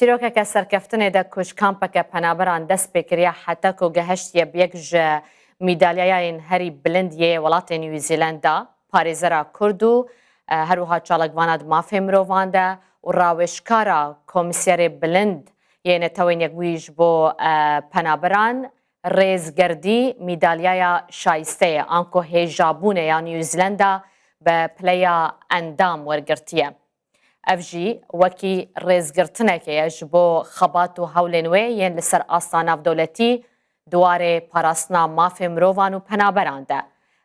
چیرۆکێکە سەرکەفتنێدا کوژکامپەکە پەنابەران دەست پێکریا حتەک و گەهشتیە بەیەک ژە میدالیایên herî bilindiyê welatê Newzealanda parêzera Kurd û herwiha çalakvana di mafê mirovan de û rawêşkara komîsyerê bilind yê netewên yekbûyî ji bo penaberan rêzgerdî mîdalyaya şayîste ye an ku hêjabûnê ya Newzealanda bi pileya endam wergirtiye. Ev jî wekî rêzgirtinekê ye ji bo xebat û hewlên wê yên li ser asta navdewletî duwarê parastina mafê mirovan û penaberan de.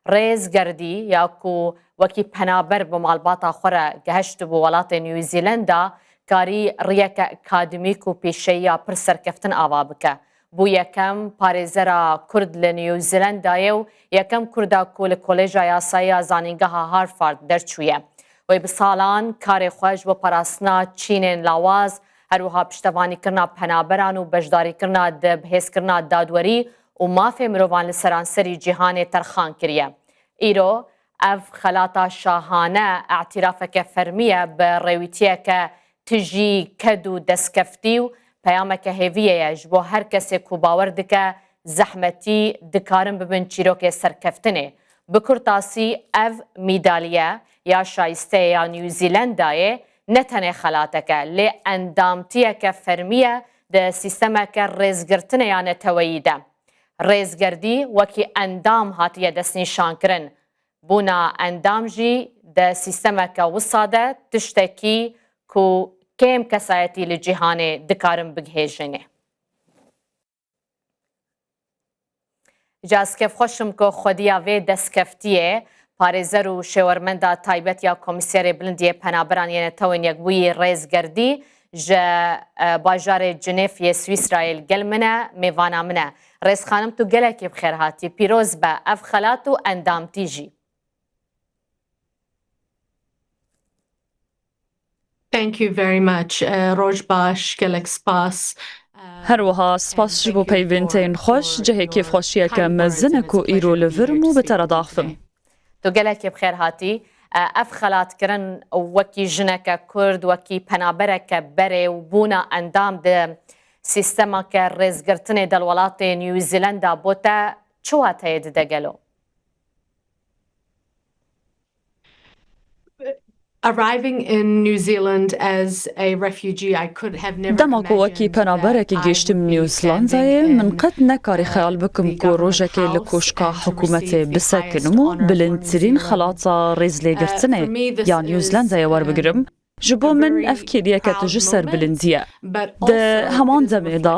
Rêzgerdî ya ku wekî penaber bi malbata xwe re geheşt bû welatê Newzealanda karî rêyeke akademîk û pêşeyiya pir serkeftin ava bike. Bû yekem parêzera Kurd li Newzealandayê û yekem Kurda ku li Kolêja Yasayî Zanîngeha Harvard derçûye. Wê bi salan karê xwe ji bo parastina çînên lawaz herwiha piştevanîkirina penaberan û beşdarîkirina di bihêzkirina dadwerî û mafê mirovan li seranserî cîhanê terxan kiriye. Îro ev xelata şahane e'tirafeke fermî ye bi rêwîtiyeke tijî ked û destkeftî û peyameke hêvî ye ji bo her kesê ku bawer dike zehmetî dikarin bibin çîrokê serkeftinê. Bi kurtasî ev mîdaliye ya şayîste ya Newzealandayê ne tenê xelateke lê endamtiyeke fermî ye di sîstemeke rêzgirtinê ya neteweyî de. Rêzgerdî wekî endam hatiye destnîşankirin. Bûna endam jî di sîstemeke wisa de tiştekî ku kêm kesayetî li cîhanê dikarin bigihêjîne. Cazkevxweşim ku xwediya vê destkeftiyê parêzer û şêwermenda taybet ya Komîsyerê Bilindiyê Penaberan yê netewên yekbûyî rêzgerdî ji bajarê Cinêfiyê Swîsrayê gel min e mêvana min e. Rêzxanim tu gelekî bixêr hatî pîroz be ev xelat û endamtî jî. Thank you very much. Roj baş, gelek spas. هەروەها سپاس ji bo peyvinteyên xweş cihekê xweşiyeke mezin ku îro li vir û bi te re daxivim. Tu gelekî bixêr hatî ev xelatkirin wekî jineke Kurd wekî penabereke berê û bûna endam di sîstemeke rêzgirtinê del welatê Newzealanda bo te çi wateyê dide gelo? Arriving in New Zealand as a refugee, I could have never Dema ku wekî penaberekê gêştim Newzealandayê min qet nekarî xeyal bikim ku rojekê li koşka hikûmetê bisekinim û bilindtirîn xelata rêzlêgirtinê ya Newzealandayê werbigirim. Ji bo min ev kêriyeke ji ser bilindî ye. Di heman demê da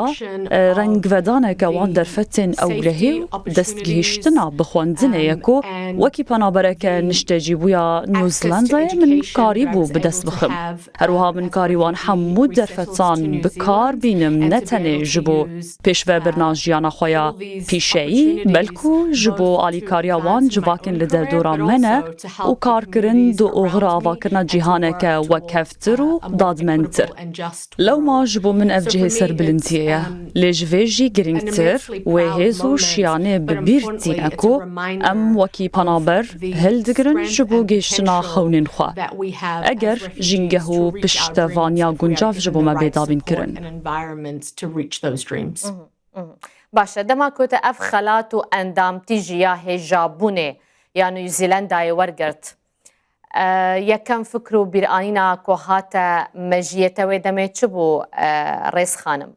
rengvedaneke wan derfetên ewlehî û destgihîştina bi xwendinê ye ku wekî penabereke niştecîbûya Newzealandayê min karî bû bi dest bixim. Herwiha min karî wan hemû derfetan bi kar bînim ne tenê ji bo pêşvebirina jiyana xwe ya pîşeyî belkû ji bo alîkariya wan civakên li derdora me ne û karkirin di oxira avakirina cîhaneke wek keftir û dadmentir. Lewma ji bo min ev cihê serbilindiyê ye. Lê ji vê jî giringtir wê hêz û şiyanê bi bîr tîne ku em wekî penaber hildigirin ji bo gêştina xewnên xwe. Eger jîngeh û piştevaniya guncav ji bo me bêdabîn kirin. Baş e dema ku te ev xelat û endamtî jî ya hêjabûnê ya Newzealandayê wergirt. Yekem fikr û bîranîna ku hate mejiyete wê demê çi bû rêzxanim?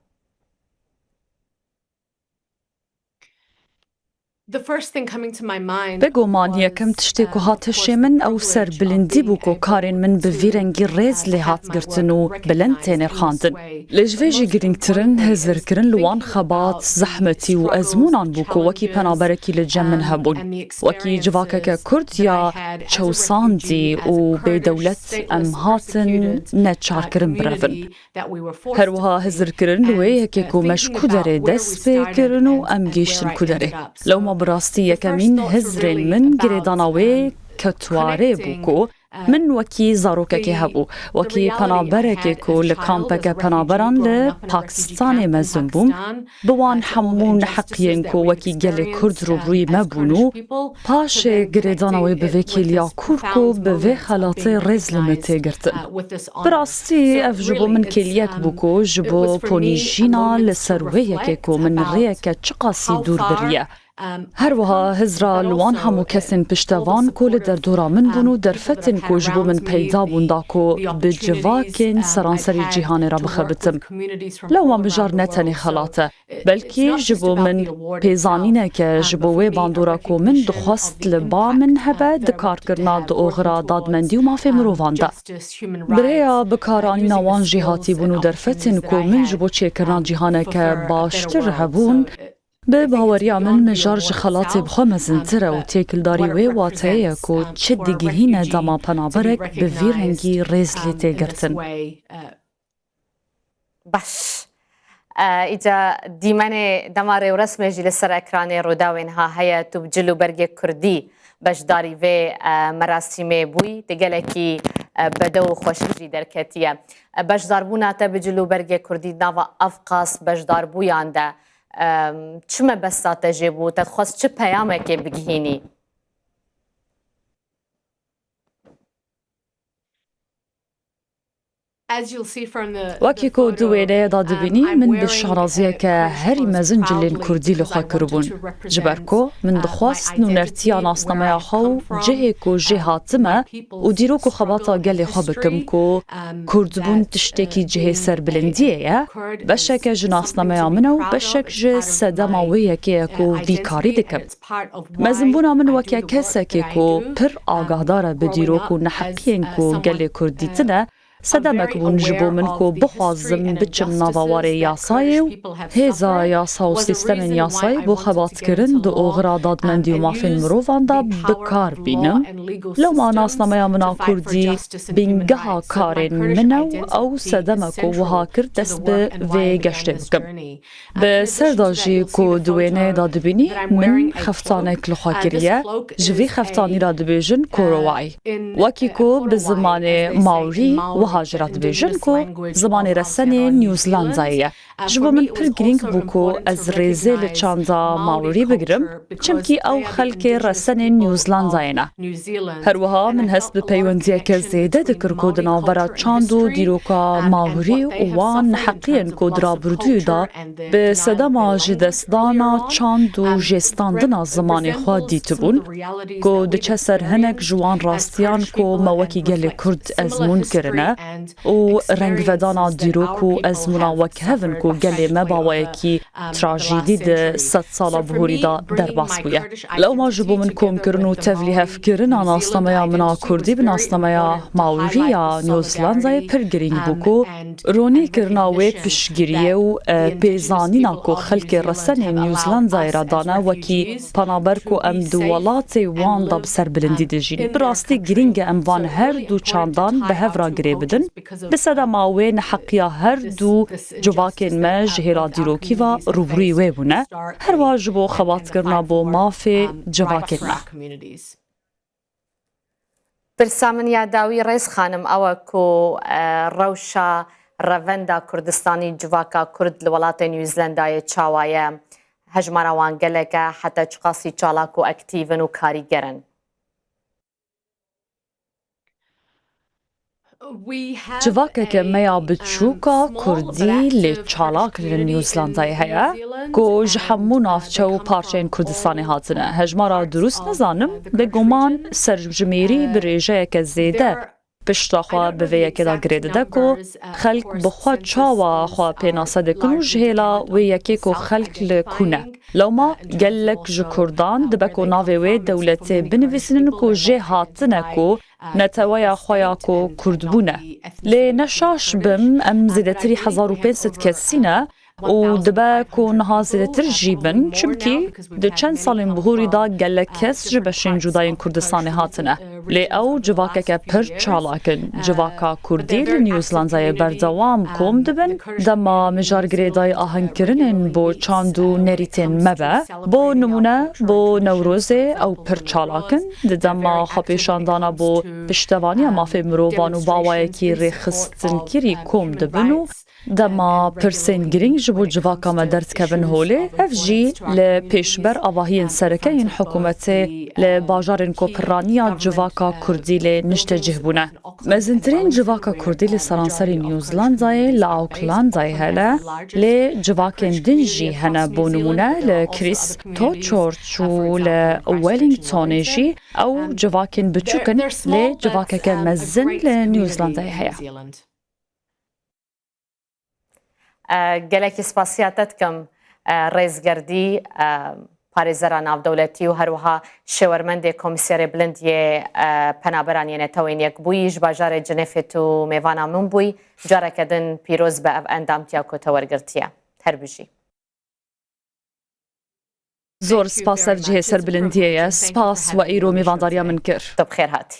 Bêguman yekem tiştê ku hat hişê min ew serbilindî bû ku karên min bi vî rengî rêz lê hat girtin û bilind têne xandin. Lê ji vê jî giringtirin hêzirkirin li wan xebat, zehmetî û ezmûnan bû ku wekî penaberekî li cem min hebûn. Wekî civakeke Kurd ya çewsandî û bêdewlet em hatin neçarkirin birevin. Herwiha hêzirkirin li wê yekê ku meşkû derê dest pê kirin û em gêştin ku derê. Lewma bi rastî yekemîn hêzirên min girêdana wê ketwarê bû ku من وکی زاروککی هبو وکی پنابرکی کو لکامپک پنابران لپاکستان مزن بوم بوان همون حقین کو وکی گل کرد رو بروی مبونو پاش گریدانوی به وکیلیا کورکو به وی خلاط رزلمتی گرتن براستی اف جبو من کلیک بوکو جبو پونیجینا لسروه یکی کو من ریک چقاسی دور بریه هروها هزرا لوان همو کسین پشتوان کول در دورا من بونو در فتن کو جبو من پیدا بوندا کو بجواکین سرانسری جیهان را بخبتم لو مجار نتنی خلاته بلکی جبو من پیزانینه که جبو وی باندورا کو من دخواست لبا من هبه دکار کرنا دو اغرا دادمندی و مافی مروفانده بریا بکارانی نوان جیهاتی بونو در فتن کو من جبو چه کرنا جیهانه که باشتر هبون به باوریا من مجار خلاطی بخوا مزنتره و تیکل داری وی واتهیه کو چه دیگهینه دما پنابرک به ویرنگی ریزلی تیگرتن باش ایجا دیمن دماره و رسم جیل سر اکرانی رو داوین ها هیا تو بجلو برگ کردی بشداری و مراسمه بوی دیگله کی بدو خوشی در کتیه بشدار بونا تا بجلو برگ کردی نوا افقاس بشدار بویانده چمه بساته جبو تخواست چه پیامه که بگهینی؟ وکی کو دویده دا دبینی من بشارازیه که هری مزن جلین کردی لخوا کربون جبرکو من دخواست نونرتیا ناسنامه خو جه کو جه هاتمه و دیرو کو خباتا گلی خوا بکم کو کردبون تشتکی جه سر بلندیه یا بشک جناسنامه منو بشک جه سدماویه که کو ویکاری دکم مزن بونا من وکی کسه که کو پر آگاهداره بدیرو کو نحقین کو گلی کردی تنه سدمک بون جبو من کو بخوازم بچم ناواره یاسای و هیزا یاسا و سیستم یاسای بو خبات کرن دو اغرا دادمندی و مافین مروفان دا بکار بینم لو ما ناسنامه منا کردی بینگها کارین منو او سدمک و وها کرد دست به وی گشته بکم به سرداجی کو دوینه دادبینی من خفتانک لخوا کریه جوی خفتانی را دبیجن کوروای وکی کو به زمان ماوری و هاجرات بیجن کو زمان رسن نیوزلندایه جبو من پر گرینگ بوکو از ریزه لچاندا ماوری بگرم چمکی او خلک رسن نیوزلندایه هر وها من هست به پیوندیه که زیده دکر کودنا برا چاندو دیروکا ماوری وان حقین کودرا بردوی دا به صدما جدستانا چاندو جستاندنا زمان خواه دیتبون کو دچه سر هنک جوان راستیان کو موکی گل کرد ازمون کرنه و رنگ ودانا دیروکو از منا وکهون کو گلی مباوه کی تراژیدی ده 100 سالا بهوری دا در باس بویه لو ما جبو من کوم کرنو تفلیه فکرن ناسنامه منا کردی به ناسنامه ماوری یا نیوزلندای پر گرینگ بوکو رونی کرناوی پشگیریه و پیزانینا کو خلک رسن نیوزلندای را دانه وکی پنابر کو ام دولات وان دا بسر بلندی دجین براستی گرینگ اموان هر دو چاندان به هفرا گری بدن بسده ماوی نحقیا هر دو جواکین ما جهیرا دیروکی و روبروی وی بونه هر واجبو خوات کرنا بو مافی جواکین ما برسامن یاداوی ریز خانم او کو روشا روندا کردستانی جواکا کرد لولات نیوزلندای چاوایه هجمارا وانگلکه حتی چقاسی چالاکو اکتیون و کاریگرن جواکه که میا بچوکا کردی لی چالاک نیوزلندای هیا کو جحمو نافچه و پارچین کردستانی هاتنه هجمارا درست نزانم به گمان سرجمیری بریجه که زیده پشتا خواه به ویه که دا گریده ده کو خلق بخوا چاوا خواه پیناسه ده کنو جهیلا ویه که کو خلق لکونه لو ما گلک جکردان دبکو ناوی وی دولتی بنویسنن کو جه هاتنه کو نتوایا خویا کو کردبونه لی نشاش بم ام زیدتری 1500 کسینه و دبا کو نها زیدتر جیبن چمکی ده چند سالین بهوری دا گلک کس جبشین جداین کردستانی هاتنه لی او جواکه که پر چالاکن جواکا کردی لنیوزلندای بردوام کوم دبن دما مجارگریدای آهنگرنن بو چاندو نریتن مبه بو نمونه بو نوروز او پر چالاکن دما خپیشاندانا بو پشتوانی مافی مروبان و باوای کی رخصتن کری کوم دبنو دما پرسین گرینگ جبو جواکا مدرد کبن هوله افجی لپیشبر آواهین سرکین حکومت لباجارن کوپرانیا جواکا کردی لنشت جهبونه مزنترین جواکا کردی لسرانسری نیوزلندای لآوکلاندای هلا لجواکن دنجی هنا بونمونه لکریس توچورچ و لویلینگتونجی او جواکن بچوکن لجواکا كمزن لنيوزلندا هيا گەلێکی سپاسیاتەتکەم ڕێزگەردی پارێزەرە ناودەوڵەتی و هەروەها شێوەرمەندێک کۆمیسیارێ بلندیێ پەنابەرانیێنێتەوەی یەک بوویش باژارێ جنێفێت و میێوانە من بووی جارێکەدن پیرۆز بە ئەv ئەندامتیا کۆتەوەرگرتیە هەربژی زۆر سپاس ئەفجی سەر بلندیەیە سپاس و ئیرۆ میێوانداریە من کرد تۆ بخێر هاتی